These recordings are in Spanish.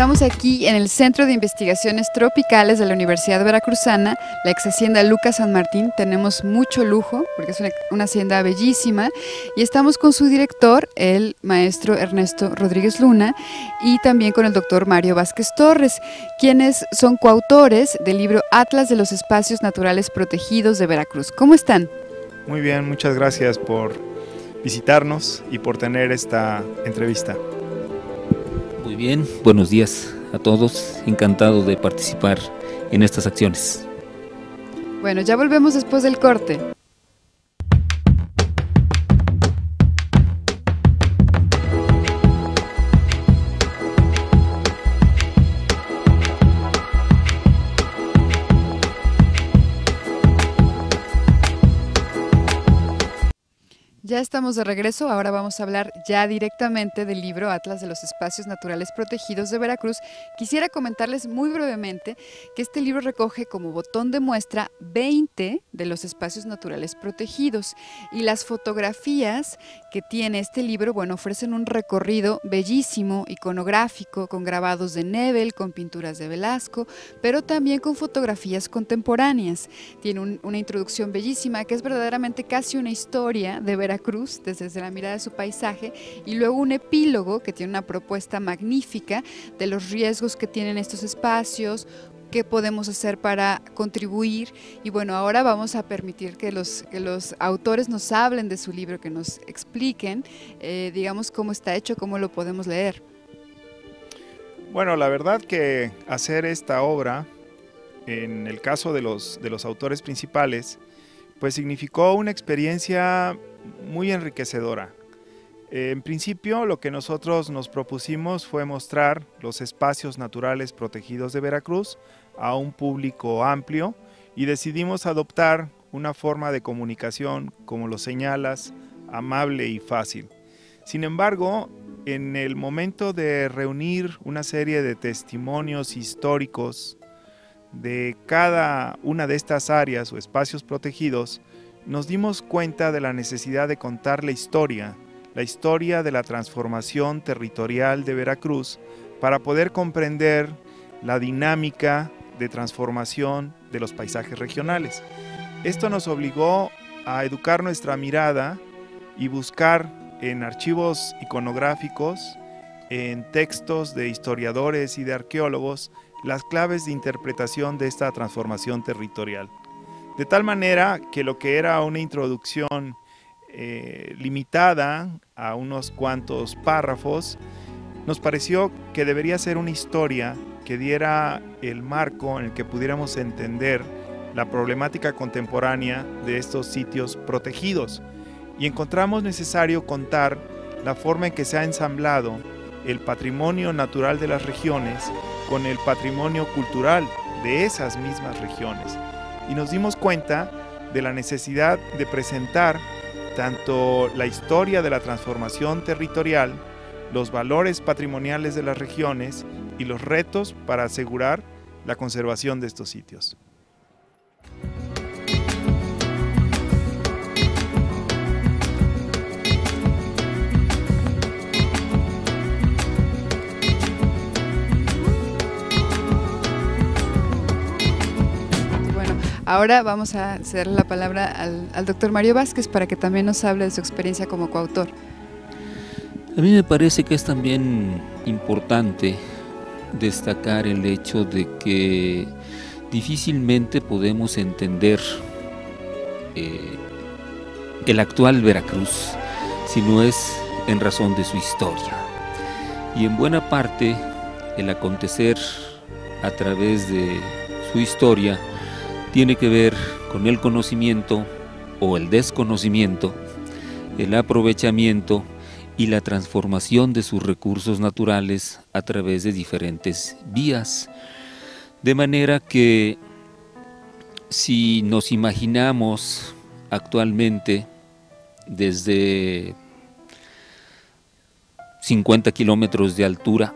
Estamos aquí en el Centro de Investigaciones Tropicales de la Universidad Veracruzana, la ex hacienda Lucas San Martín. Tenemos mucho lujo porque es una hacienda bellísima y estamos con su director, el maestro Ernesto Rodríguez Luna, y también con el doctor Mario Vázquez Torres, quienes son coautores del libro Atlas de los Espacios Naturales Protegidos de Veracruz. ¿Cómo están? Muy bien, muchas gracias por visitarnos y por tener esta entrevista. Muy bien, buenos días a todos, encantado de participar en estas acciones. Bueno, ya volvemos después del corte. Ya estamos de regreso, ahora vamos a hablar ya directamente del libro Atlas de los Espacios Naturales Protegidos de Veracruz. Quisiera comentarles muy brevemente que este libro recoge como botón de muestra 20 de los espacios naturales protegidos y las fotografías que tiene este libro, bueno, ofrecen un recorrido bellísimo, iconográfico, con grabados de Nebel, con pinturas de Velasco, pero también con fotografías contemporáneas. Tiene una introducción bellísima que es verdaderamente casi una historia de Veracruz desde la mirada de su paisaje, y luego un epílogo que tiene una propuesta magnífica de los riesgos que tienen estos espacios, qué podemos hacer para contribuir. Y bueno, ahora vamos a permitir que los autores nos hablen de su libro, que nos expliquen, digamos, cómo está hecho, cómo lo podemos leer. Bueno, la verdad que hacer esta obra, en el caso de los autores principales, pues significó una experiencia muy enriquecedora. En principio, lo que nosotros nos propusimos fue mostrar los espacios naturales protegidos de Veracruz a un público amplio y decidimos adoptar una forma de comunicación, como lo señalas, amable y fácil. Sin embargo, en el momento de reunir una serie de testimonios históricos de cada una de estas áreas o espacios protegidos, nos dimos cuenta de la necesidad de contar la historia de la transformación territorial de Veracruz para poder comprender la dinámica de transformación de los paisajes regionales. Esto nos obligó a educar nuestra mirada y buscar en archivos iconográficos, en textos de historiadores y de arqueólogos, las claves de interpretación de esta transformación territorial. De tal manera que lo que era una introducción limitada a unos cuantos párrafos, nos pareció que debería ser una historia que diera el marco en el que pudiéramos entender la problemática contemporánea de estos sitios protegidos. Y encontramos necesario contar la forma en que se ha ensamblado el patrimonio natural de las regiones con el patrimonio cultural de esas mismas regiones. Y nos dimos cuenta de la necesidad de presentar tanto la historia de la transformación territorial, los valores patrimoniales de las regiones y los retos para asegurar la conservación de estos sitios. Ahora vamos a ceder la palabra al doctor Mario Vázquez para que también nos hable de su experiencia como coautor. A mí me parece que es también importante destacar el hecho de que difícilmente podemos entender el actual Veracruz si no es en razón de su historia. Y en buena parte el acontecer a través de su historia tiene que ver con el conocimiento o el desconocimiento, el aprovechamiento y la transformación de sus recursos naturales a través de diferentes vías. De manera que si nos imaginamos actualmente desde 50 kilómetros de altura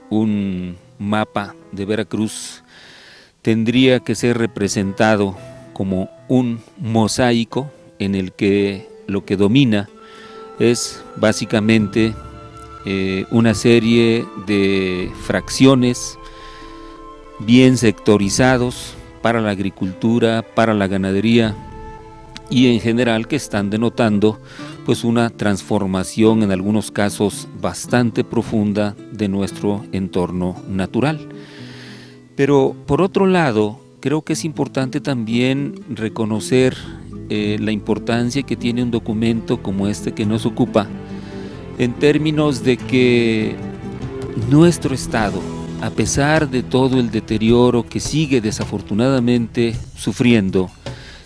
un mapa de Veracruz, tendría que ser representado como un mosaico en el que lo que domina es básicamente una serie de fracciones bien sectorizados para la agricultura, para la ganadería y en general que están denotando pues una transformación en algunos casos bastante profunda de nuestro entorno natural. Pero por otro lado, creo que es importante también reconocer la importancia que tiene un documento como este que nos ocupa, en términos de que nuestro estado, a pesar de todo el deterioro que sigue desafortunadamente sufriendo,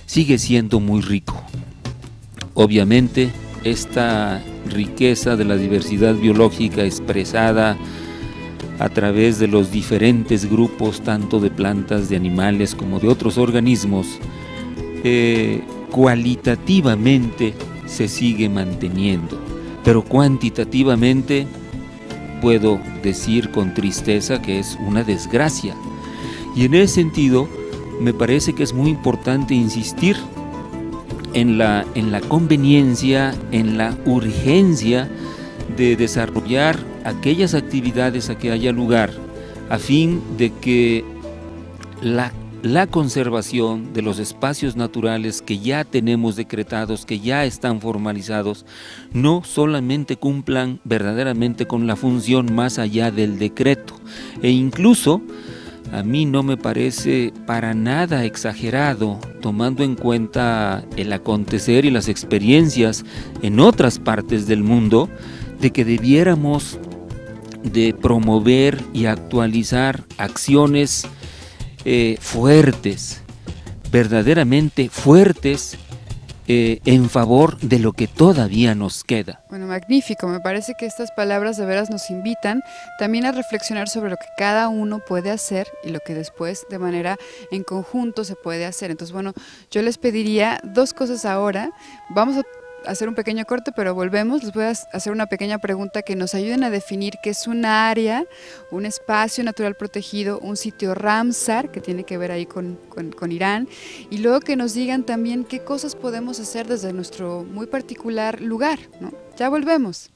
sigue siendo muy rico. Obviamente, esta riqueza de la diversidad biológica expresada a través de los diferentes grupos, tanto de plantas, de animales como de otros organismos, cualitativamente se sigue manteniendo, pero cuantitativamente puedo decir con tristeza que es una desgracia. Y en ese sentido me parece que es muy importante insistir en la conveniencia, en la urgencia de desarrollar aquellas actividades a que haya lugar a fin de que la conservación de los espacios naturales que ya tenemos decretados, que ya están formalizados, no solamente cumplan verdaderamente con la función más allá del decreto, e incluso a mí no me parece para nada exagerado, tomando en cuenta el acontecer y las experiencias en otras partes del mundo, de que debiéramos de promover y actualizar acciones fuertes, verdaderamente fuertes, en favor de lo que todavía nos queda. Bueno, magnífico, me parece que estas palabras de veras nos invitan también a reflexionar sobre lo que cada uno puede hacer y lo que después de manera en conjunto se puede hacer. Entonces, bueno, yo les pediría dos cosas ahora. Vamos a hacer un pequeño corte, pero volvemos. Les voy a hacer una pequeña pregunta que nos ayuden a definir qué es un área, un espacio natural protegido, un sitio Ramsar, que tiene que ver ahí con Irán, y luego que nos digan también qué cosas podemos hacer desde nuestro muy particular lugar, ¿no? Ya volvemos.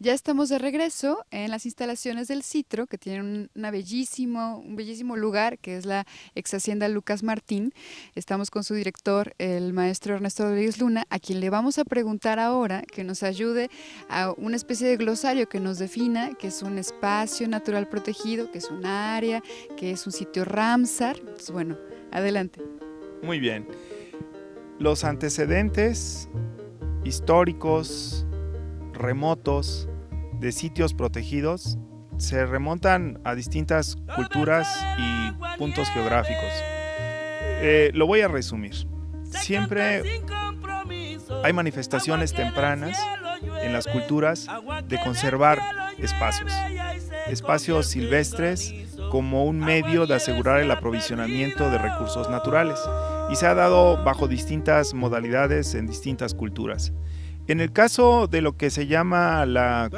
Ya estamos de regreso en las instalaciones del Citro, que tienen un bellísimo lugar, que es la ex hacienda Lucas Martín. Estamos con su director, el maestro Ernesto Rodríguez Luna, a quien le vamos a preguntar ahora que nos ayude a una especie de glosario que nos defina qué es un espacio natural protegido, qué es un área, qué es un sitio Ramsar. Entonces, bueno, adelante. Muy bien. Los antecedentes históricos, remotos, de sitios protegidos se remontan a distintas culturas y puntos geográficos. Lo voy a resumir. Siempre hay manifestaciones tempranas en las culturas de conservar espacios silvestres como un medio de asegurar el aprovisionamiento de recursos naturales, y se ha dado bajo distintas modalidades en distintas culturas. En el caso de lo que se llama la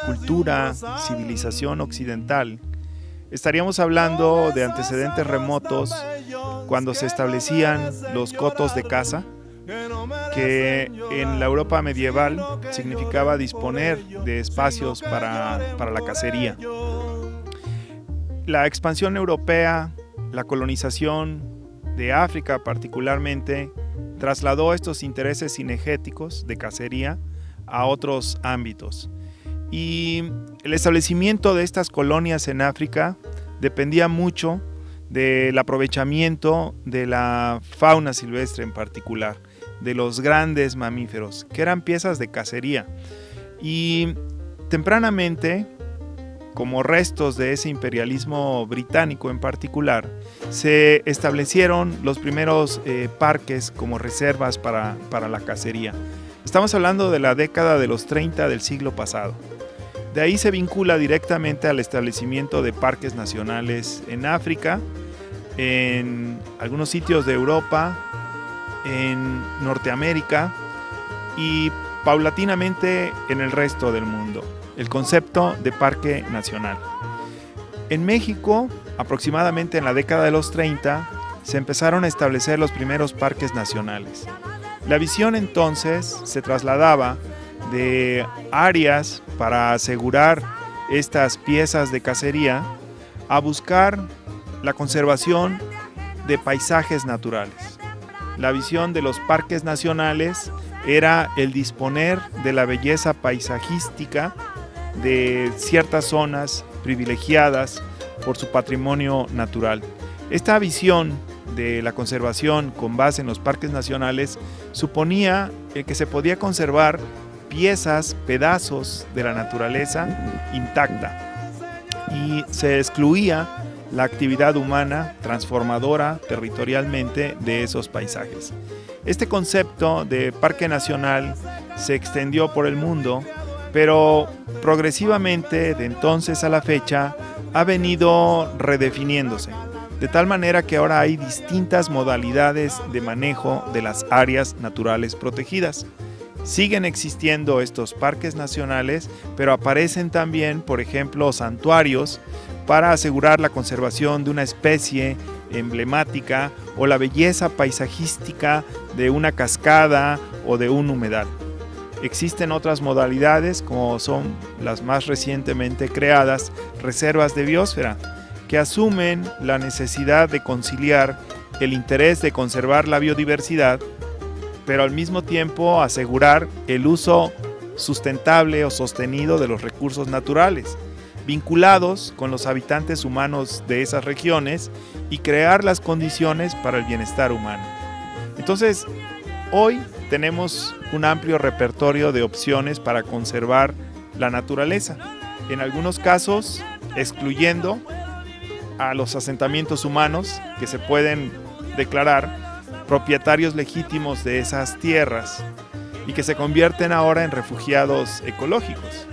cultura, civilización occidental, estaríamos hablando de antecedentes remotos cuando se establecían los cotos de caza, que en la Europa medieval significaba disponer de espacios para la cacería. La expansión europea, la colonización de África particularmente, trasladó estos intereses cinegéticos de cacería a otros ámbitos. Y el establecimiento de estas colonias en África dependía mucho del aprovechamiento de la fauna silvestre en particular, de los grandes mamíferos, que eran piezas de cacería. Y tempranamente, como restos de ese imperialismo británico en particular, se establecieron los primeros parques como reservas para la cacería. Estamos hablando de la década de los 30 del siglo pasado. De ahí se vincula directamente al establecimiento de parques nacionales en África, en algunos sitios de Europa, en Norteamérica, y paulatinamente en el resto del mundo, el concepto de parque nacional. En México, aproximadamente en la década de los 30, se empezaron a establecer los primeros parques nacionales. La visión entonces se trasladaba de áreas para asegurar estas piezas de cacería a buscar la conservación de paisajes naturales. La visión de los parques nacionales era el disponer de la belleza paisajística de ciertas zonas privilegiadas por su patrimonio natural. Esta visión de la conservación con base en los parques nacionales suponía que se podía conservar piezas, pedazos de la naturaleza intacta y se excluía la actividad humana transformadora territorialmente de esos paisajes. Este concepto de parque nacional se extendió por el mundo, pero progresivamente de entonces a la fecha ha venido redefiniéndose, de tal manera que ahora hay distintas modalidades de manejo de las áreas naturales protegidas. Siguen existiendo estos parques nacionales, pero aparecen también, por ejemplo, santuarios para asegurar la conservación de una especie emblemática o la belleza paisajística de una cascada o de un humedal. Existen otras modalidades, como son las más recientemente creadas reservas de biosfera, que asumen la necesidad de conciliar el interés de conservar la biodiversidad, pero al mismo tiempo asegurar el uso sustentable o sostenido de los recursos naturales, vinculados con los habitantes humanos de esas regiones y crear las condiciones para el bienestar humano. Entonces, hoy tenemos un amplio repertorio de opciones para conservar la naturaleza, en algunos casos excluyendo a los asentamientos humanos que se pueden declarar propietarios legítimos de esas tierras y que se convierten ahora en refugiados ecológicos.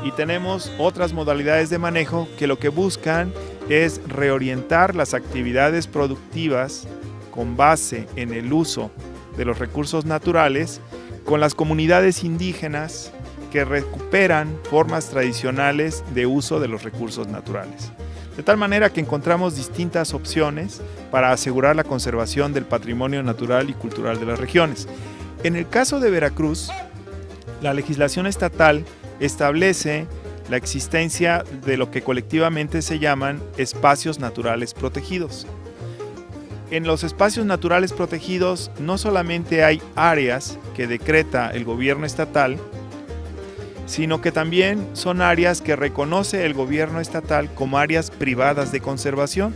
Y tenemos otras modalidades de manejo que lo que buscan es reorientar las actividades productivas con base en el uso de los recursos naturales con las comunidades indígenas que recuperan formas tradicionales de uso de los recursos naturales. De tal manera que encontramos distintas opciones para asegurar la conservación del patrimonio natural y cultural de las regiones. En el caso de Veracruz, la legislación estatal establece la existencia de lo que colectivamente se llaman espacios naturales protegidos. En los espacios naturales protegidos no solamente hay áreas que decreta el gobierno estatal, sino que también son áreas que reconoce el gobierno estatal como áreas privadas de conservación.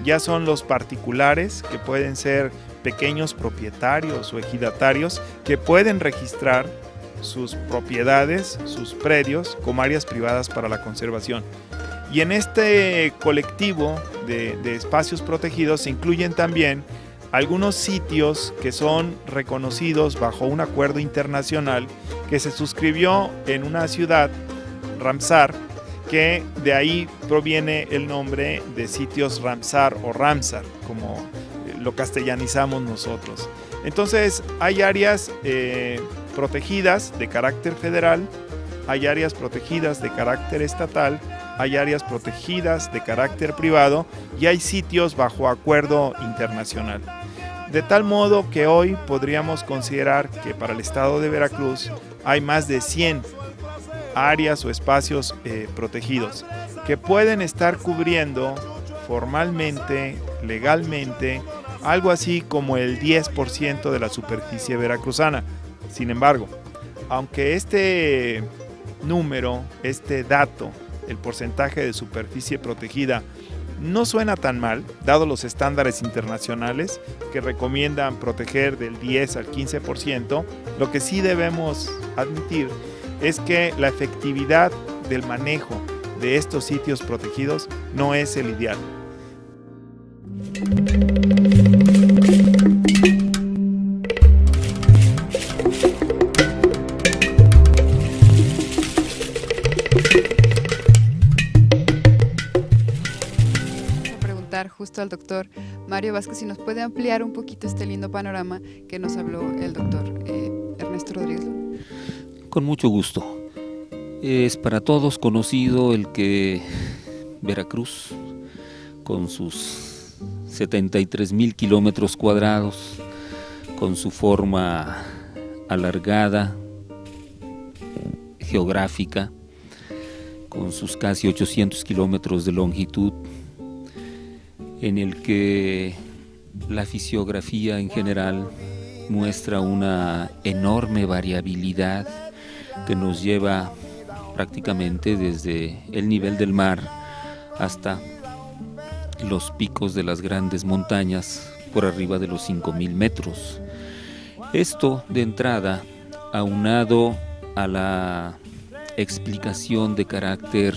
Ya son los particulares, que pueden ser pequeños propietarios o ejidatarios, que pueden registrar sus propiedades, sus predios, como áreas privadas para la conservación. Y en este colectivo de espacios protegidos se incluyen también algunos sitios que son reconocidos bajo un acuerdo internacional que se suscribió en una ciudad, Ramsar, que de ahí proviene el nombre de sitios Ramsar o Ramsar, como lo castellanizamos nosotros. Entonces hay áreas protegidas de carácter federal, hay áreas protegidas de carácter estatal, hay áreas protegidas de carácter privado y hay sitios bajo acuerdo internacional. De tal modo que hoy podríamos considerar que para el estado de Veracruz hay más de 100 áreas o espacios protegidos que pueden estar cubriendo formalmente, legalmente, algo así como el 10% de la superficie veracruzana. Sin embargo, aunque este número, este dato, el porcentaje de superficie protegida, no suena tan mal, dado los estándares internacionales que recomiendan proteger del 10 al 15%, lo que sí debemos admitir es que la efectividad del manejo de estos sitios protegidos no es el ideal. Justo al doctor Mario Vázquez si nos puede ampliar un poquito este lindo panorama que nos habló el doctor Ernesto Rodríguez Luna. Con mucho gusto. Es para todos conocido el que Veracruz, con sus 73,000 kilómetros cuadrados, con su forma alargada, geográfica, con sus casi 800 kilómetros de longitud, en el que la fisiografía en general muestra una enorme variabilidad que nos lleva prácticamente desde el nivel del mar hasta los picos de las grandes montañas por arriba de los 5,000 metros. Esto de entrada, aunado a la explicación de carácter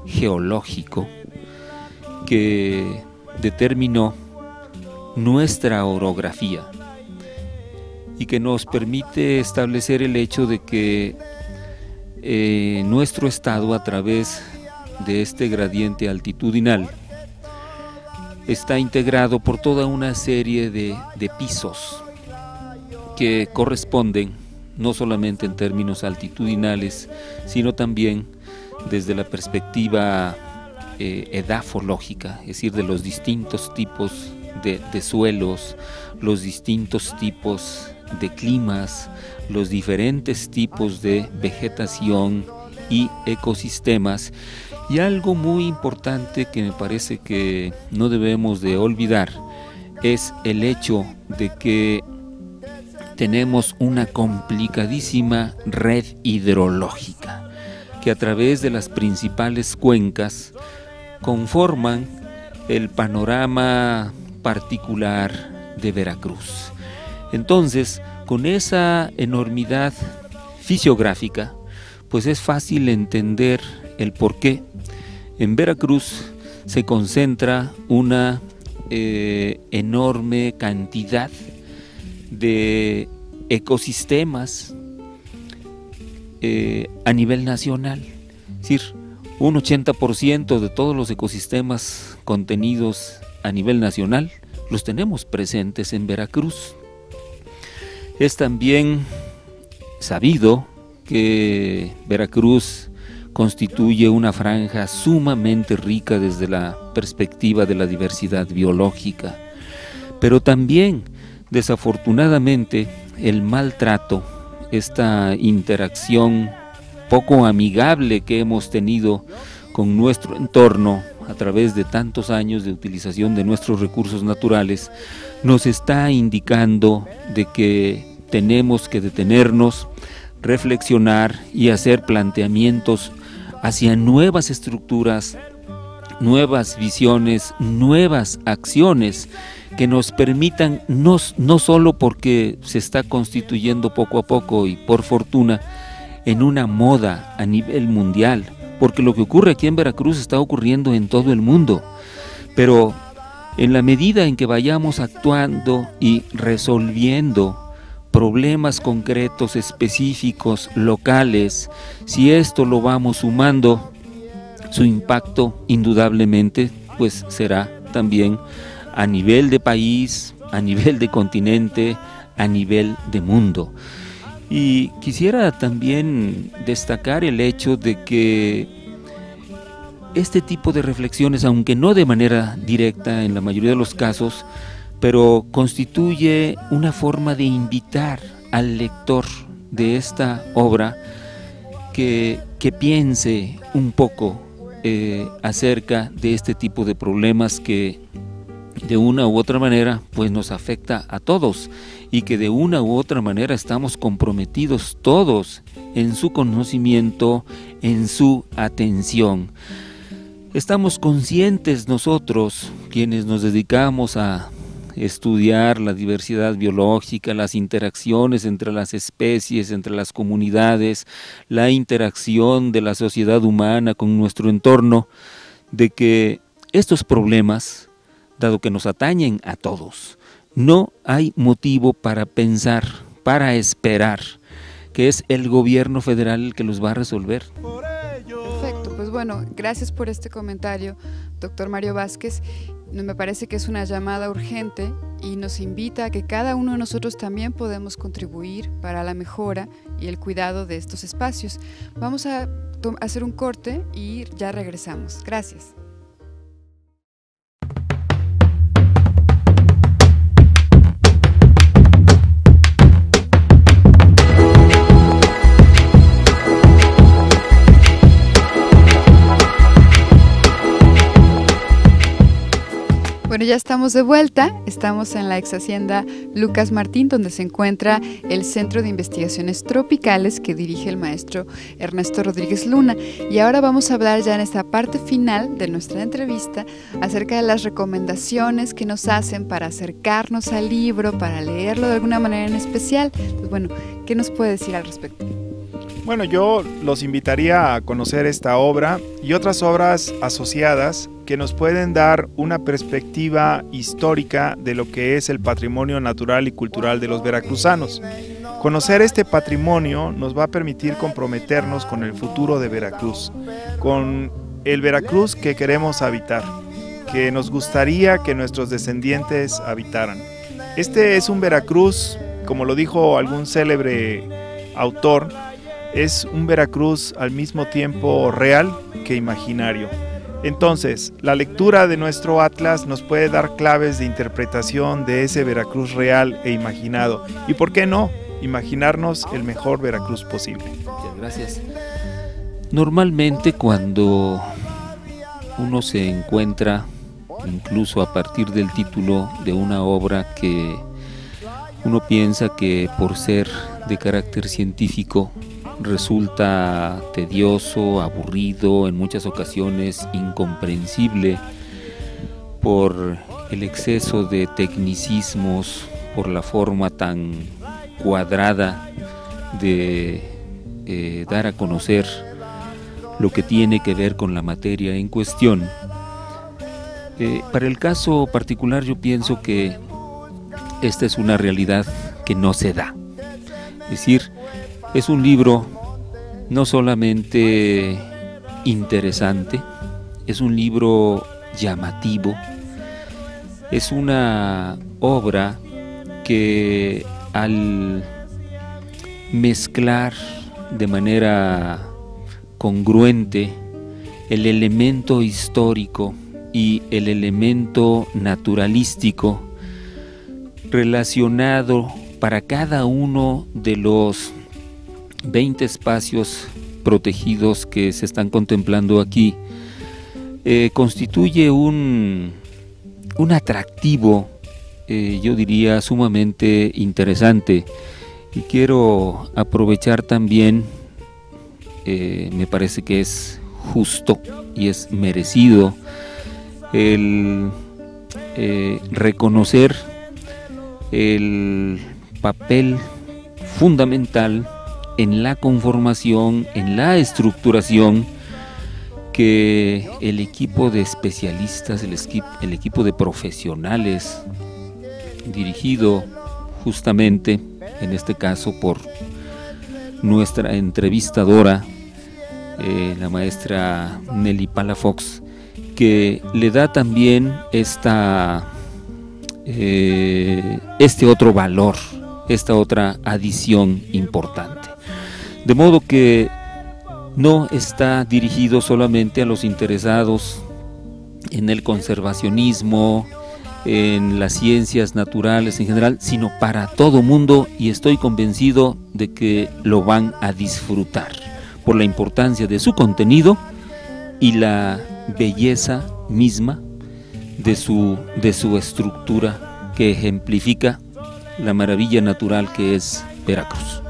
geológico que determinó nuestra orografía y que nos permite establecer el hecho de que nuestro estado, a través de este gradiente altitudinal, está integrado por toda una serie de pisos que corresponden no solamente en términos altitudinales, sino también desde la perspectiva edafológica, es decir, de los distintos tipos de suelos, los distintos tipos de climas, los diferentes tipos de vegetación y ecosistemas. Y algo muy importante que me parece que no debemos de olvidar es el hecho de que tenemos una complicadísima red hidrológica que a través de las principales cuencas conforman el panorama particular de Veracruz. Entonces, con esa enormidad fisiográfica, pues es fácil entender el por qué en Veracruz se concentra una enorme cantidad de ecosistemas a nivel nacional. Es decir, un 80% de todos los ecosistemas contenidos a nivel nacional los tenemos presentes en Veracruz. Es también sabido que Veracruz constituye una franja sumamente rica desde la perspectiva de la diversidad biológica, pero también, desafortunadamente, el maltrato, esta interacción poco amigable que hemos tenido con nuestro entorno a través de tantos años de utilización de nuestros recursos naturales, nos está indicando de que tenemos que detenernos, reflexionar y hacer planteamientos hacia nuevas estructuras, nuevas visiones, nuevas acciones que nos permitan, no solo porque se está constituyendo poco a poco y por fortuna en una moda a nivel mundial, porque lo que ocurre aquí en Veracruz está ocurriendo en todo el mundo, pero en la medida en que vayamos actuando y resolviendo problemas concretos, específicos, locales, si esto lo vamos sumando, su impacto indudablemente pues será también a nivel de país, a nivel de continente, a nivel de mundo. Y quisiera también destacar el hecho de que este tipo de reflexiones, aunque no de manera directa en la mayoría de los casos, pero constituye una forma de invitar al lector de esta obra que piense un poco acerca de este tipo de problemas que de una u otra manera pues nos afecta a todos y que de una u otra manera estamos comprometidos todos en su conocimiento, en su atención. Estamos conscientes nosotros, quienes nos dedicamos a estudiar la diversidad biológica, las interacciones entre las especies, entre las comunidades, la interacción de la sociedad humana con nuestro entorno, de que estos problemas, dado que nos atañen a todos, no hay motivo para pensar, para esperar que es el gobierno federal el que los va a resolver. Perfecto, pues bueno, gracias por este comentario, doctor Mario Vázquez. Me parece que es una llamada urgente y nos invita a que cada uno de nosotros también podemos contribuir para la mejora y el cuidado de estos espacios. Vamos a hacer un corte y ya regresamos. Gracias. Bueno, ya estamos de vuelta, estamos en la ex hacienda Lucas Martín, donde se encuentra el Centro de Investigaciones Tropicales que dirige el maestro Ernesto Rodríguez Luna. Y ahora vamos a hablar ya en esta parte final de nuestra entrevista acerca de las recomendaciones que nos hacen para acercarnos al libro, para leerlo de alguna manera en especial. Pues bueno, ¿qué nos puede decir al respecto? Bueno, yo los invitaría a conocer esta obra y otras obras asociadas que nos pueden dar una perspectiva histórica de lo que es el patrimonio natural y cultural de los veracruzanos. Conocer este patrimonio nos va a permitir comprometernos con el futuro de Veracruz, con el Veracruz que queremos habitar, que nos gustaría que nuestros descendientes habitaran. Este es un Veracruz, como lo dijo algún célebre autor, es un Veracruz al mismo tiempo real que imaginario. Entonces, la lectura de nuestro atlas nos puede dar claves de interpretación de ese Veracruz real e imaginado. ¿Y por qué no? Imaginarnos el mejor Veracruz posible. Muchas gracias. Normalmente cuando uno se encuentra, incluso a partir del título de una obra que uno piensa que por ser de carácter científico resulta tedioso, aburrido, en muchas ocasiones incomprensible por el exceso de tecnicismos, por la forma tan cuadrada de dar a conocer lo que tiene que ver con la materia en cuestión. Para el caso particular yo pienso que esta es una realidad que no se da. Es decir, es un libro no solamente interesante, es un libro llamativo, es una obra que al mezclar de manera congruente el elemento histórico y el elemento naturalístico relacionado para cada uno de los 20 espacios protegidos que se están contemplando aquí, constituye un atractivo, yo diría sumamente interesante, y quiero aprovechar también, me parece que es justo y es merecido el reconocer el papel fundamental en la conformación, en la estructuración que el equipo de especialistas, el equipo de profesionales dirigido justamente, en este caso por nuestra entrevistadora, la maestra Nelly Palafox, que le da también este otro valor, esta otra adición importante. De modo que no está dirigido solamente a los interesados en el conservacionismo, en las ciencias naturales en general, sino para todo mundo, y estoy convencido de que lo van a disfrutar por la importancia de su contenido y la belleza misma de su estructura que ejemplifica la maravilla natural que es Veracruz.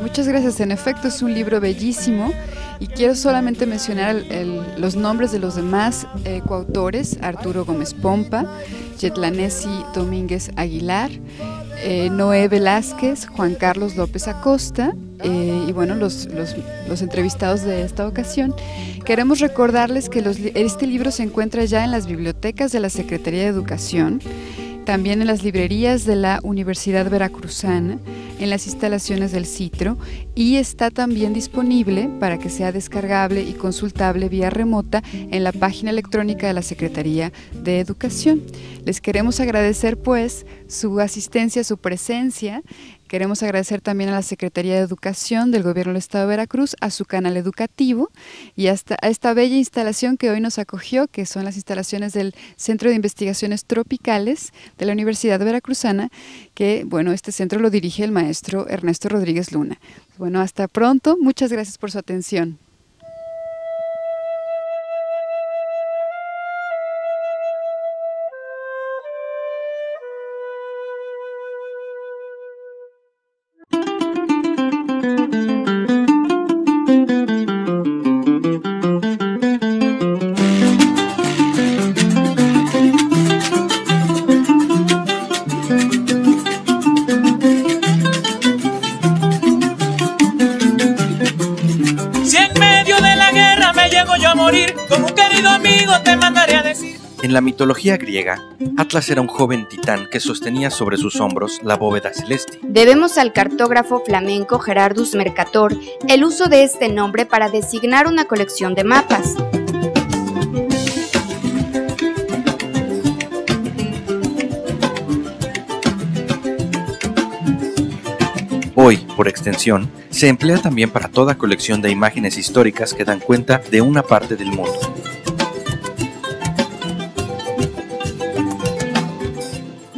Muchas gracias, en efecto es un libro bellísimo y quiero solamente mencionar los nombres de los demás coautores: Arturo Gómez Pompa, Yetlanesi Domínguez Aguilar, Noé Velázquez, Juan Carlos López Acosta y bueno, los entrevistados de esta ocasión. Queremos recordarles que este libro se encuentra ya en las bibliotecas de la Secretaría de Educación, también en las librerías de la Universidad Veracruzana, en las instalaciones del Citro y está también disponible para que sea descargable y consultable vía remota en la página electrónica de la Secretaría de Educación. Les queremos agradecer pues su asistencia, su presencia. Queremos agradecer también a la Secretaría de Educación del Gobierno del Estado de Veracruz, a su canal educativo y hasta a esta bella instalación que hoy nos acogió, que son las instalaciones del Centro de Investigaciones Tropicales de la Universidad Veracruzana, que bueno, este centro lo dirige el maestro Ernesto Rodríguez Luna. Bueno, hasta pronto, muchas gracias por su atención. Yo a morir, como un querido amigo te mandaré a decir. En la mitología griega, Atlas era un joven titán que sostenía sobre sus hombros la bóveda celeste. Debemos al cartógrafo flamenco Gerardus Mercator el uso de este nombre para designar una colección de mapas. Hoy, por extensión, se emplea también para toda colección de imágenes históricas que dan cuenta de una parte del mundo.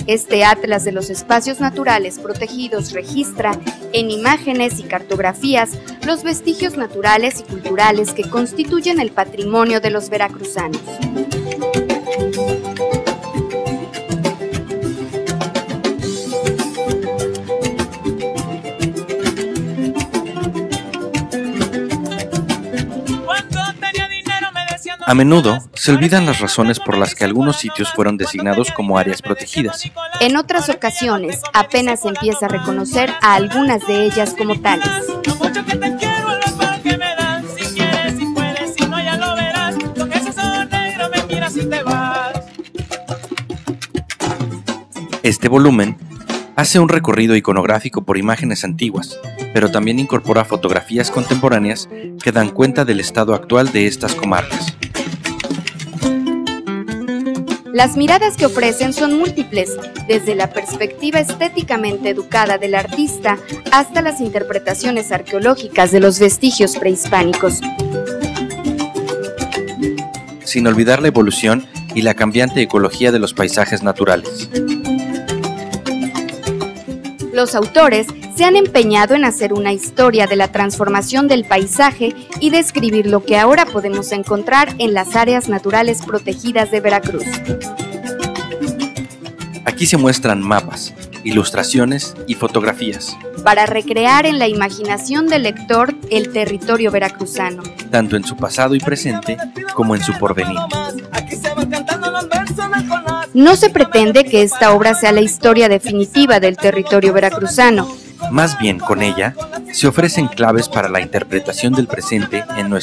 Este Atlas de los Espacios Naturales Protegidos registra, en imágenes y cartografías, los vestigios naturales y culturales que constituyen el patrimonio de los veracruzanos. A menudo se olvidan las razones por las que algunos sitios fueron designados como áreas protegidas. En otras ocasiones, apenas se empieza a reconocer a algunas de ellas como tales. Este volumen hace un recorrido iconográfico por imágenes antiguas, pero también incorpora fotografías contemporáneas que dan cuenta del estado actual de estas comarcas. Las miradas que ofrecen son múltiples, desde la perspectiva estéticamente educada del artista hasta las interpretaciones arqueológicas de los vestigios prehispánicos. Sin olvidar la evolución y la cambiante ecología de los paisajes naturales. Los autores se han empeñado en hacer una historia de la transformación del paisaje y describir lo que ahora podemos encontrar en las áreas naturales protegidas de Veracruz. Aquí se muestran mapas, ilustraciones y fotografías, para recrear en la imaginación del lector el territorio veracruzano, tanto en su pasado y presente como en su porvenir. No se pretende que esta obra sea la historia definitiva del territorio veracruzano. Más bien, con ella, se ofrecen claves para la interpretación del presente en nuestro